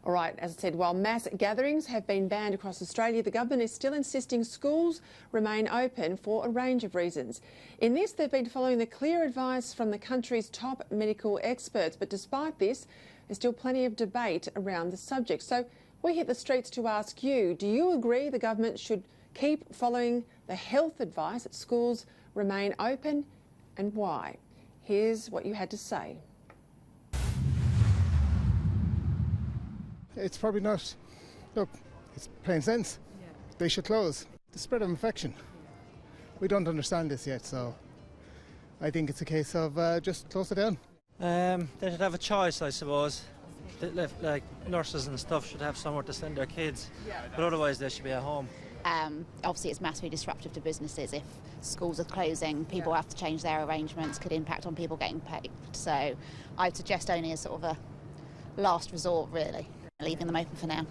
All right, as I said, while mass gatherings have been banned across Australia, the government is still insisting schools remain open for a range of reasons. In this, they've been following the clear advice from the country's top medical experts. But despite this, there's still plenty of debate around the subject. So we hit the streets to ask you, do you agree the government should keep following the health advice that schools remain open, and why? Here's what you had to say. It's probably not. Look, it's plain sense. Yeah. They should close. The spread of infection. We don't understand this yet, so I think it's a case of just close it down. They should have a choice, I suppose. Like nurses and stuff should have somewhere to send their kids, but otherwise they should be at home. Obviously it's massively disruptive to businesses. If schools are closing, people have to change their arrangements, could impact on people getting paid. So I'd suggest only as sort of a last resort, really, leaving them open for now.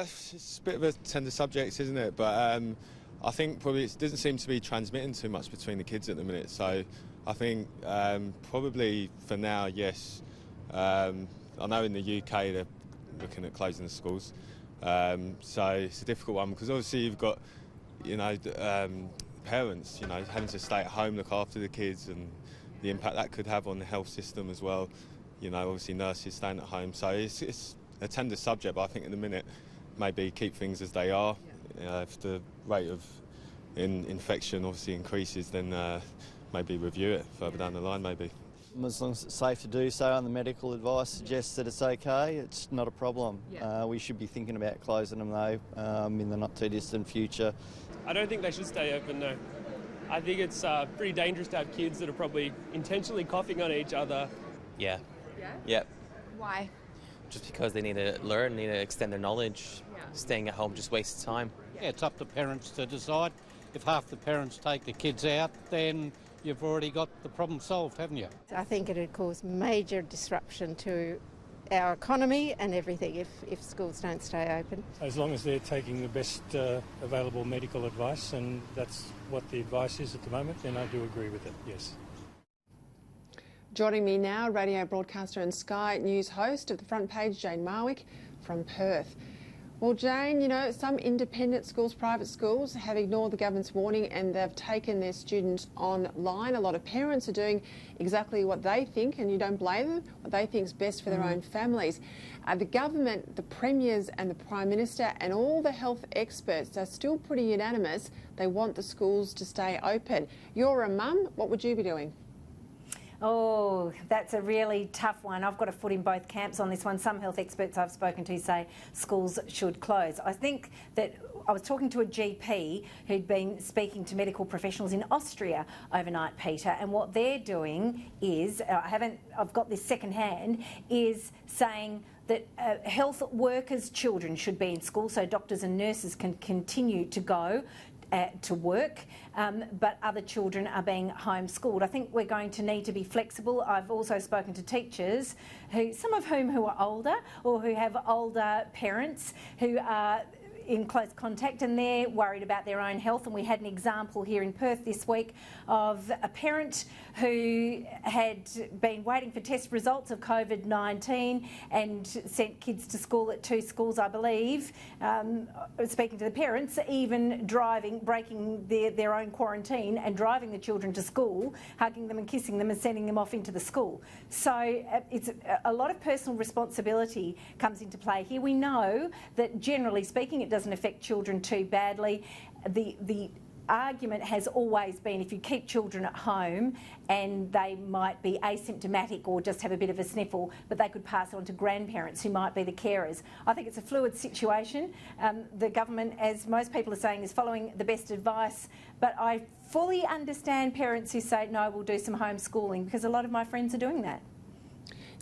It's a bit of a tender subject, isn't it? But I think probably it doesn't seem to be transmitting too much between the kids at the minute. So I think probably for now, yes. I know in the UK they're looking at closing the schools. So it's a difficult one because obviously you've got, parents, having to stay at home, look after the kids, and the impact that could have on the health system as well. Obviously nurses staying at home. So it's a tender subject, but I think in the minute maybe keep things as they are. If the rate of infection obviously increases, then maybe review it further down the line, maybe. As long as it's safe to do so and the medical advice suggests that it's okay, it's not a problem. We should be thinking about closing them though in the not too distant future. I don't think they should stay open, no. I think it's pretty dangerous to have kids that are probably intentionally coughing on each other. Yeah. Yeah? Yep. Why? Just because they need to learn, need to extend their knowledge. Staying at home just wastes time. Yeah, it's up to parents to decide. If half the parents take the kids out, then you've already got the problem solved, haven't you? I think it would cause major disruption to our economy and everything if schools don't stay open. As long as they're taking the best available medical advice, and that's what the advice is at the moment, then I do agree with it, yes. Joining me now, radio broadcaster and Sky News host of The Front Page, Jane Marwick from Perth. Well, Jane, some independent schools, private schools, have ignored the government's warning and they've taken their students online. A lot of parents are doing exactly what they think, and you don't blame them, what they think is best for their own families. The government, the premiers and the Prime Minister and all the health experts are still pretty unanimous. They want the schools to stay open. You're a mum, what would you be doing? Oh, that's a really tough one. I've got a foot in both camps on this one. Some health experts I've spoken to say schools should close. I think that I was talking to a GP who'd been speaking to medical professionals in Austria overnight, Peter, and what they're doing is, I've got this secondhand, is saying that health workers' children should be in school so doctors and nurses can continue to go to work, but other children are being homeschooled. I think we're going to need to be flexible. I've also spoken to teachers, some of whom who are older or who have older parents who are in close contact and they're worried about their own health. And we had an example here in Perth this week of a parent who had been waiting for test results of COVID-19 and sent kids to school at 2 schools, I believe, speaking to the parents, even breaking their own quarantine and driving the children to school, hugging them and kissing them and sending them off into the school. So it's a lot of personal responsibility comes into play here. We know that generally speaking it doesn't affect children too badly. The argument has always been if you keep children at home and they might be asymptomatic or just have a bit of a sniffle, but they could pass it on to grandparents who might be the carers. I think it's a fluid situation. The government, as most people are saying, is following the best advice, but I fully understand parents who say, no, we'll do some homeschooling, because a lot of my friends are doing that.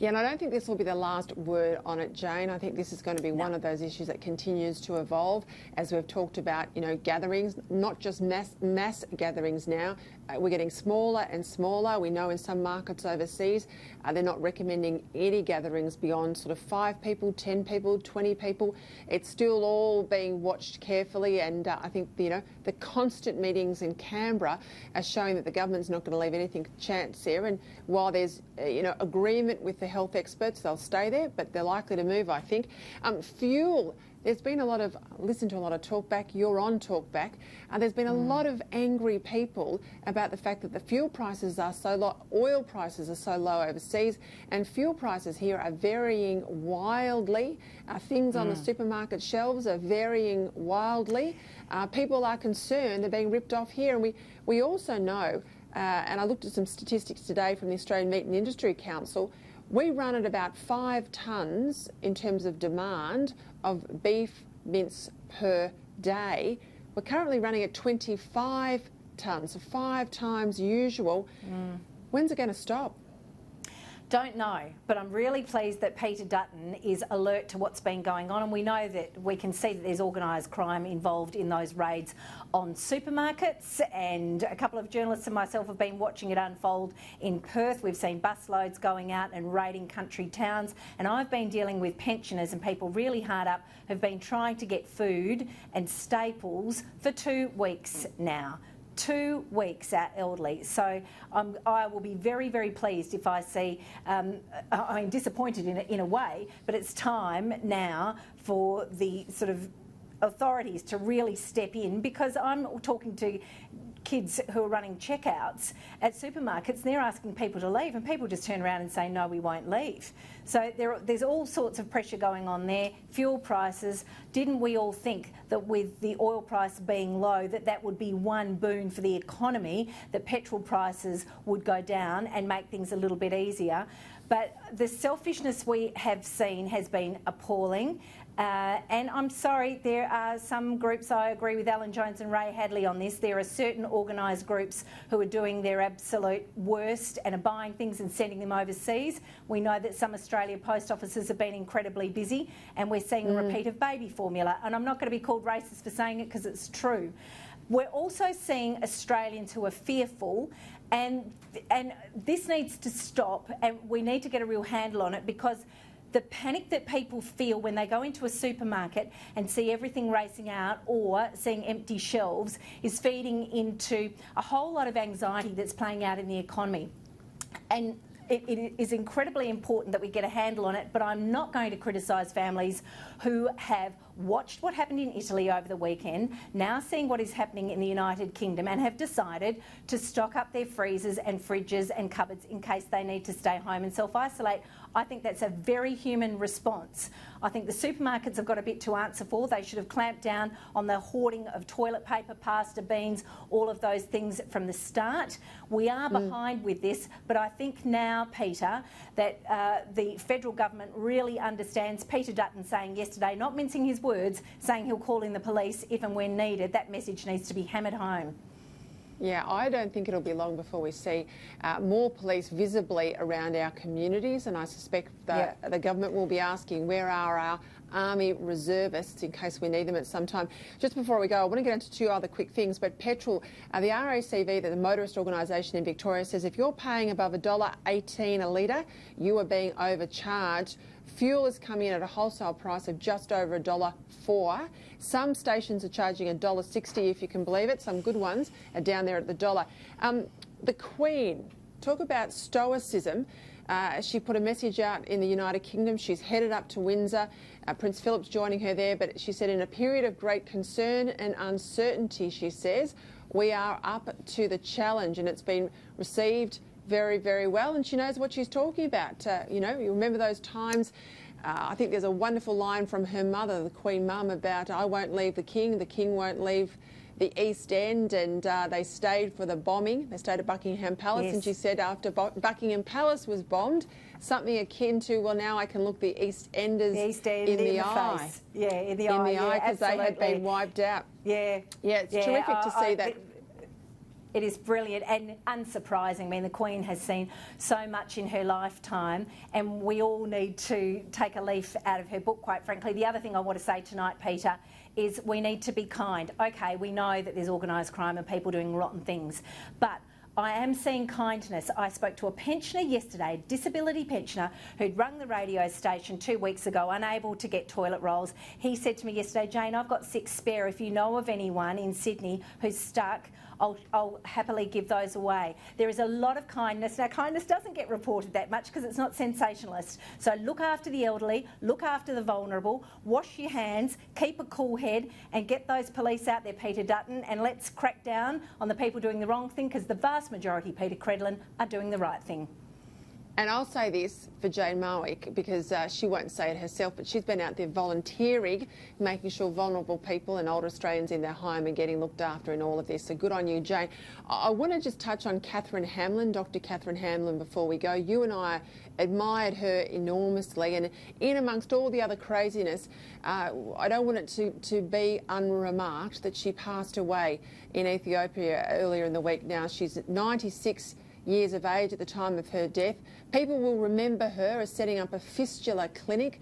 Yeah, and I don't think this will be the last word on it, Jane. I think this is going to be one of those issues that continues to evolve, as we've talked about, gatherings, not just mass gatherings now. We're getting smaller and smaller. We know in some markets overseas, they're not recommending any gatherings beyond sort of 5 people, 10 people, 20 people. It's still all being watched carefully, and I think, the constant meetings in Canberra are showing that the government's not going to leave anything to chance here. And while there's, agreement with the health experts. They'll stay there, but they're likely to move, I think. Fuel. There's been listen to a lot of talkback. You're on talkback. There's been a lot of angry people about the fact that the fuel prices are so low, oil prices are so low overseas, and fuel prices here are varying wildly. Things on the supermarket shelves are varying wildly. People are concerned they're being ripped off here, and we also know, and I looked at some statistics today from the Australian Meat and Industry Council, we run at about 5 tonnes in terms of demand of beef mince per day. We're currently running at 25 tonnes, so 5 times usual. When's it going to stop? Don't know, but I'm really pleased that Peter Dutton is alert to what's been going on, and we know that we can see that there's organised crime involved in those raids on supermarkets, and a couple of journalists and myself have been watching it unfold in Perth. We've seen busloads going out and raiding country towns, and I've been dealing with pensioners and people really hard up who've been trying to get food and staples for 2 weeks now. 2 weeks, our elderly. So I will be very, very pleased if I see, I'm disappointed in a way, but it's time now for the sort of authorities to really step in, because I'm talking to kids who are running checkouts at supermarkets, and they're asking people to leave, and people just turn around and say, no, we won't leave. So there's all sorts of pressure going on there. Fuel prices, didn't we all think that with the oil price being low that would be one boon for the economy, that petrol prices would go down and make things a little bit easier? But the selfishness we have seen has been appalling. And I'm sorry, there are some groups, I agree with Alan Jones and Ray Hadley on this, there are certain organised groups who are doing their absolute worst and are buying things and sending them overseas. We know that some Australia post offices have been incredibly busy, and we're seeing a repeat of baby formula. And I'm not going to be called racist for saying it, because it's true. We're also seeing Australians who are fearful, and this needs to stop, and we need to get a real handle on it, because the panic that people feel when they go into a supermarket and see everything racing out or seeing empty shelves is feeding into a whole lot of anxiety that's playing out in the economy. And it is incredibly important that we get a handle on it, but I'm not going to criticise families who have watched what happened in Italy over the weekend, now seeing what is happening in the United Kingdom, and have decided to stock up their freezers and fridges and cupboards in case they need to stay home and self-isolate. I think that's a very human response. I think the supermarkets have got a bit to answer for. They should have clamped down on the hoarding of toilet paper, pasta, beans, all of those things from the start. We are behind with this, but I think now, Peter, that the federal government really understands. Peter Dutton saying yesterday, not mincing his words, saying he'll call in the police if and when needed. That message needs to be hammered home. Yeah, I don't think it'll be long before we see more police visibly around our communities, and I suspect that the government will be asking, where are our Army reservists in case we need them at some time. Just before we go, I want to get into 2 other quick things, but petrol, the RACV, the motorist organisation in Victoria, says if you're paying above $1.18 a litre, you are being overcharged. Fuel is coming in at a wholesale price of just over $1.04. Some stations are charging $1.60, if you can believe it. Some good ones are down there at the dollar. The Queen, talk about stoicism. She put a message out in the United Kingdom. She's headed up to Windsor. Prince Philip's joining her there, but she said, in a period of great concern and uncertainty, she says, we are up to the challenge, and it's been received very, very well, and she knows what she's talking about. You know, you remember those times. I think there's a wonderful line from her mother, the Queen Mum, about I won't leave the King won't leave the East End, and they stayed for the bombing. They stayed at Buckingham Palace, and she said after Buckingham Palace was bombed, something akin to, well, now I can look the East Enders in the eye. Face. Yeah, in the eye, because they had been wiped out. Yeah. Yeah, it's terrific to see that. It is brilliant and unsurprising. I mean, the Queen has seen so much in her lifetime, and we all need to take a leaf out of her book, quite frankly. The other thing I want to say tonight, Peter, is we need to be kind. OK, we know that there's organised crime and people doing rotten things, but I am seeing kindness. I spoke to a pensioner yesterday, a disability pensioner, who'd rung the radio station 2 weeks ago, unable to get toilet rolls. He said to me yesterday, Jane, I've got 6 spare. If you know of anyone in Sydney who's stuck, I'll happily give those away. There is a lot of kindness. Now, kindness doesn't get reported that much because it's not sensationalist. So look after the elderly, look after the vulnerable, wash your hands, keep a cool head, and get those police out there, Peter Dutton, and let's crack down on the people doing the wrong thing, because the vast majority, Peta Credlin, are doing the right thing. And I'll say this for Jane Marwick, because she won't say it herself, but she's been out there volunteering, making sure vulnerable people and older Australians in their home are getting looked after in all of this. So good on you, Jane. I want to just touch on Catherine Hamlin, Dr. Catherine Hamlin, before we go. You and I admired her enormously, and in amongst all the other craziness, I don't want it to be unremarked that she passed away in Ethiopia earlier in the week. Now, she's 96 years of age at the time of her death. People will remember her as setting up a fistula clinic.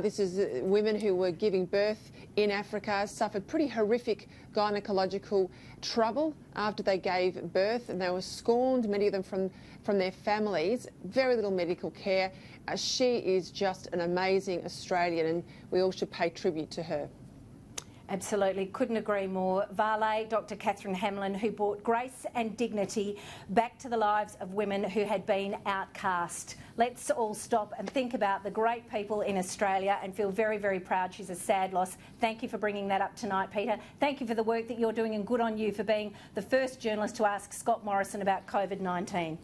This is women who were giving birth in Africa, suffered pretty horrific gynecological trouble after they gave birth, and they were scorned, many of them from their families. Very little medical care. She is just an amazing Australian, and we all should pay tribute to her. Absolutely, couldn't agree more. Vale, Dr. Catherine Hamlin, who brought grace and dignity back to the lives of women who had been outcast. Let's all stop and think about the great people in Australia and feel very, very proud. She's a sad loss. Thank you for bringing that up tonight, Peter. Thank you for the work that you're doing, and good on you for being the first journalist to ask Scott Morrison about COVID-19.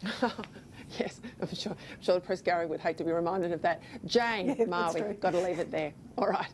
Yes, I'm sure the Press Gallery would hate to be reminded of that. Jane Marwick, got to leave it there. All right.